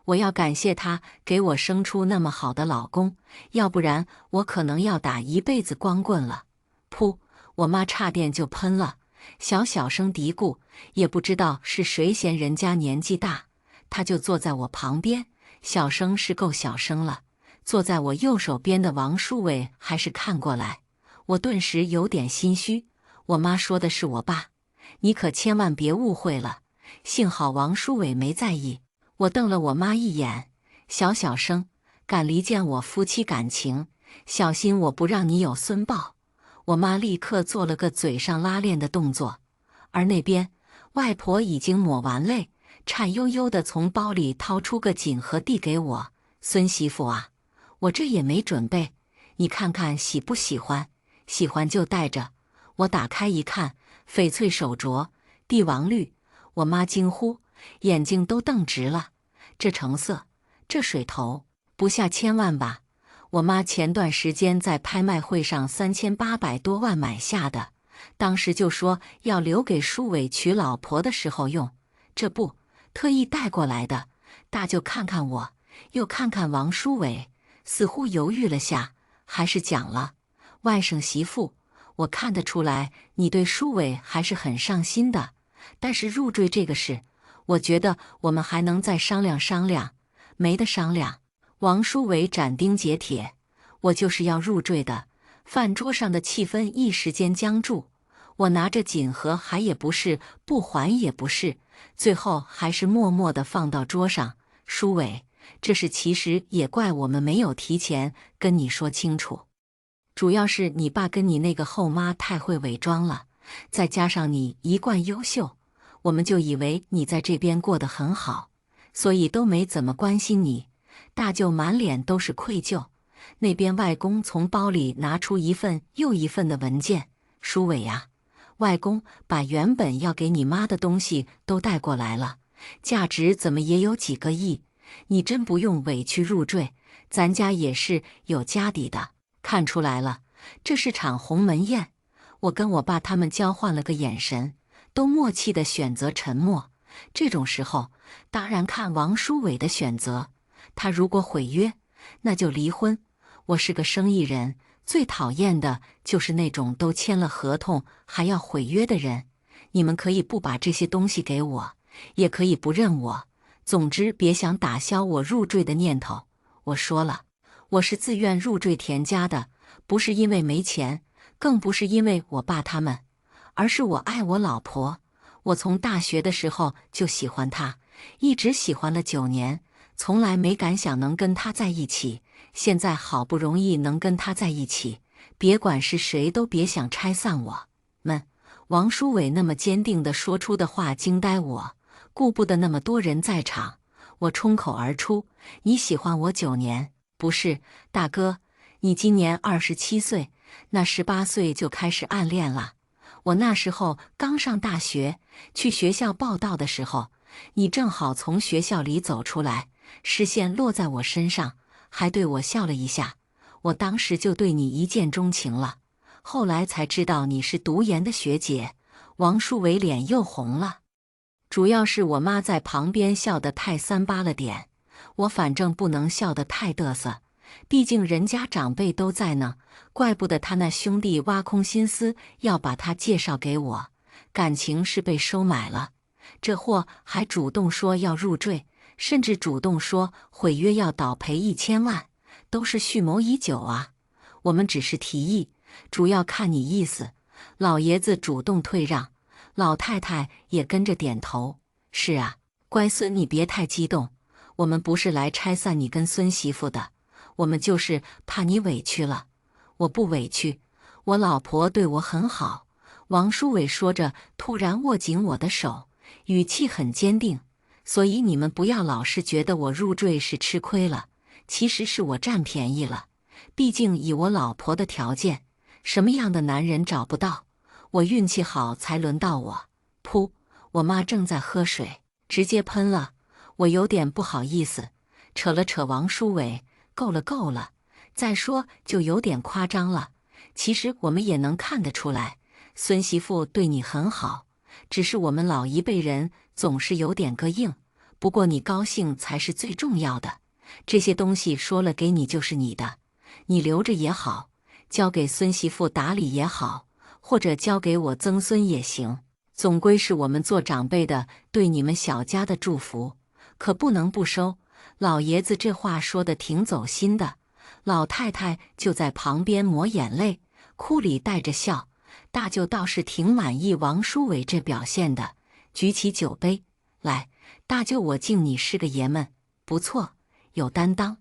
我要感谢她给我生出那么好的老公，要不然我可能要打一辈子光棍了。噗！我妈差点就喷了，小声嘀咕，也不知道是谁嫌人家年纪大，她就坐在我旁边，小声是够小声了。坐在我右手边的王书伟还是看过来，我顿时有点心虚。我妈说的是我爸，你可千万别误会了。幸好王书伟没在意。我瞪了我妈一眼，小声，敢离间我夫妻感情，小心我不让你有孙抱。我妈立刻做了个嘴上拉链的动作，而那边外婆已经抹完泪，颤悠悠地从包里掏出个锦盒递给我。孙媳妇啊，我这也没准备，你看看喜不喜欢？喜欢就带着。我打开一看，翡翠手镯，帝王绿。我妈惊呼，眼睛都瞪直了。这成色，这水头，不下千万吧？我妈前段时间在拍卖会上3800多万买下的，当时就说要留给书伟娶老婆的时候用，这不，特意带过来的。大舅看看我，又看看王书伟，似乎犹豫了下，还是讲了：外甥媳妇，我看得出来你对书伟还是很上心的，但是入赘这个事，我觉得我们还能再商量商量。没得商量。王书伟斩钉截铁，我就是要入赘的。饭桌上的气氛一时间僵住，我拿着锦盒还也不是，不还也不是，最后还是默默地放到桌上。书伟，这事其实也怪我们没有提前跟你说清楚，主要是你爸跟你那个后妈太会伪装了，再加上你一贯优秀，我们就以为你在这边过得很好，所以都没怎么关心你。大舅满脸都是愧疚，那边外公从包里拿出一份又一份的文件。书伟呀，外公把原本要给你妈的东西都带过来了，价值怎么也有几个亿，你真不用委屈入赘，咱家也是有家底的。看出来了，这是场鸿门宴。我跟我爸他们交换了个眼神，都默契地选择沉默。这种时候，当然看王书伟的选择。他如果毁约，那就离婚。我是个生意人，最讨厌的就是那种都签了合同还要毁约的人。你们可以不把这些东西给我，也可以不认我，总之别想打消我入赘的念头。我说了，我是自愿入赘田家的，不是因为没钱，更不是因为我爸他们，而是我爱我老婆。我从大学的时候就喜欢她，一直喜欢了9年，从来没敢想能跟她在一起。现在好不容易能跟她在一起，别管是谁都别想拆散我们。王书伟那么坚定地说出的话惊呆我，顾不得那么多人在场，我冲口而出：你喜欢我9年？不是，大哥，你今年27岁，那18岁就开始暗恋了。我那时候刚上大学，去学校报到的时候，你正好从学校里走出来，视线落在我身上，还对我笑了一下。我当时就对你一见钟情了，后来才知道你是读研的学姐。王书伟脸又红了，主要是我妈在旁边笑得太3八了点，我反正不能笑得太嘚瑟，毕竟人家长辈都在呢，怪不得他那兄弟挖空心思要把他介绍给我，感情是被收买了。这货还主动说要入赘，甚至主动说毁约要倒赔1000万，都是蓄谋已久啊。我们只是提议，主要看你意思。老爷子主动退让，老太太也跟着点头。是啊，乖孙，你别太激动，我们不是来拆散你跟孙媳妇的，我们就是怕你委屈了。我不委屈，我老婆对我很好。王书伟说着，突然握紧我的手，语气很坚定。所以你们不要老是觉得我入赘是吃亏了，其实是我占便宜了。毕竟以我老婆的条件，什么样的男人找不到？我运气好才轮到我。噗！我妈正在喝水，直接喷了。我有点不好意思，扯了扯王书伟，够了够了，再说就有点夸张了。其实我们也能看得出来，孙媳妇对你很好，只是我们老一辈人总是有点膈应。不过你高兴才是最重要的，这些东西说了给你就是你的，你留着也好，交给孙媳妇打理也好，或者交给我曾孙也行。总归是我们做长辈的对你们小家的祝福，可不能不收。老爷子这话说的挺走心的，老太太就在旁边抹眼泪，哭里带着笑。大舅倒是挺满意王书伟这表现的，举起酒杯来，大舅我敬你是个爷们，不错，有担当。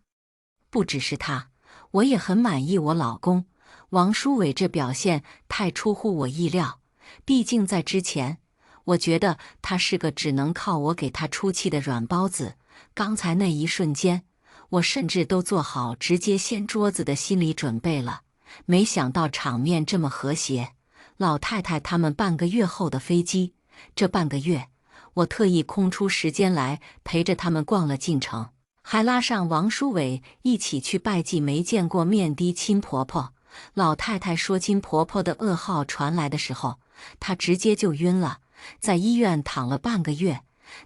不只是他，我也很满意我老公。王书伟这表现太出乎我意料。毕竟在之前，我觉得他是个只能靠我给他出气的软包子。刚才那一瞬间，我甚至都做好直接掀桌子的心理准备了。没想到场面这么和谐。老太太他们半个月后的飞机，这半个月，我特意空出时间来陪着他们逛了进城，还拉上王书伟一起去拜祭没见过面的亲婆婆。老太太说亲婆婆的噩耗传来的时候，她直接就晕了，在医院躺了半个月。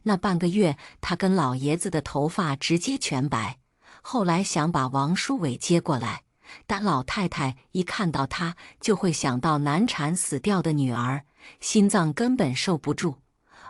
那半个月，她跟老爷子的头发直接全白。后来想把王书伟接过来，但老太太一看到他就会想到难产死掉的女儿，心脏根本受不住。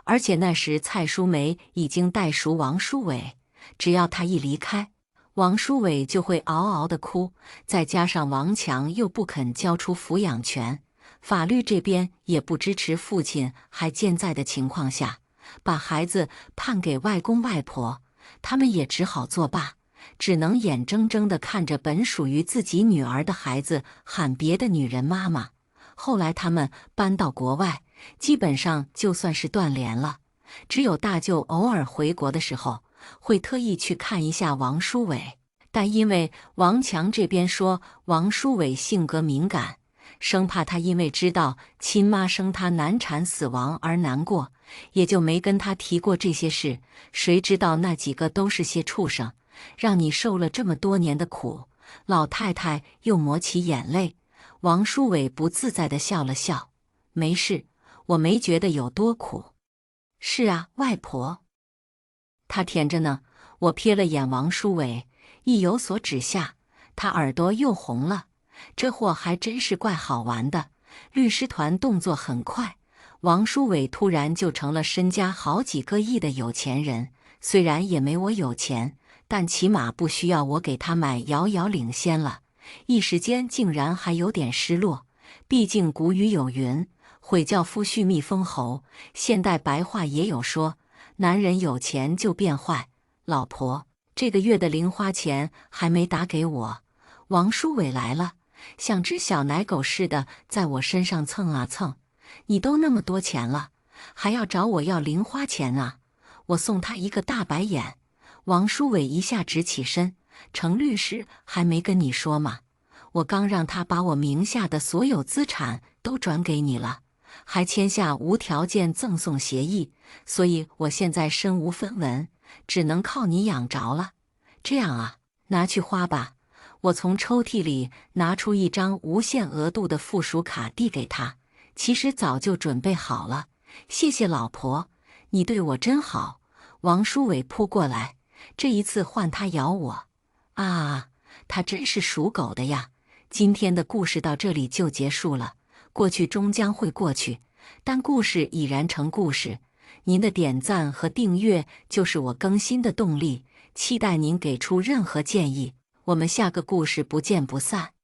而且那时蔡淑梅已经带熟王书伟，只要他一离开，王书伟就会嗷嗷地哭。再加上王强又不肯交出抚养权，法律这边也不支持父亲还健在的情况下，把孩子判给外公外婆，他们也只好作罢，只能眼睁睁地看着本属于自己女儿的孩子喊别的女人妈妈。后来他们搬到国外，基本上就算是断联了。只有大舅偶尔回国的时候，会特意去看一下王书伟。但因为王强这边说王书伟性格敏感，生怕他因为知道亲妈生他难产死亡而难过，也就没跟他提过这些事。谁知道那几个都是些畜生，让你受了这么多年的苦。老太太又抹起眼泪。王书伟不自在地笑了笑，没事，我没觉得有多苦。是啊，外婆。他甜着呢。我瞥了眼王书伟，意有所指下，他耳朵又红了。这货还真是怪好玩的。律师团动作很快，王书伟突然就成了身家好几个亿的有钱人。虽然也没我有钱，但起码不需要我给他买遥遥领先了。一时间竟然还有点失落。毕竟古语有云，毁教夫婿觅封侯。现代白话也有说，男人有钱就变坏。老婆，这个月的零花钱还没打给我。王书伟来了，像只小奶狗似的在我身上蹭啊蹭。你都那么多钱了，还要找我要零花钱啊？我送他一个大白眼。王书伟一下直起身，程律师还没跟你说吗？我刚让他把我名下的所有资产都转给你了，还签下无条件赠送协议，所以我现在身无分文，只能靠你养着了。这样啊，拿去花吧。我从抽屉里拿出一张无限额度的附属卡递给他，其实早就准备好了。谢谢老婆，你对我真好。王书伟扑过来，这一次换他咬我。啊，他真是属狗的呀。今天的故事到这里就结束了。过去终将会过去，但故事已然成故事。您的点赞和订阅就是我更新的动力，期待您给出任何建议。我们下个故事不见不散。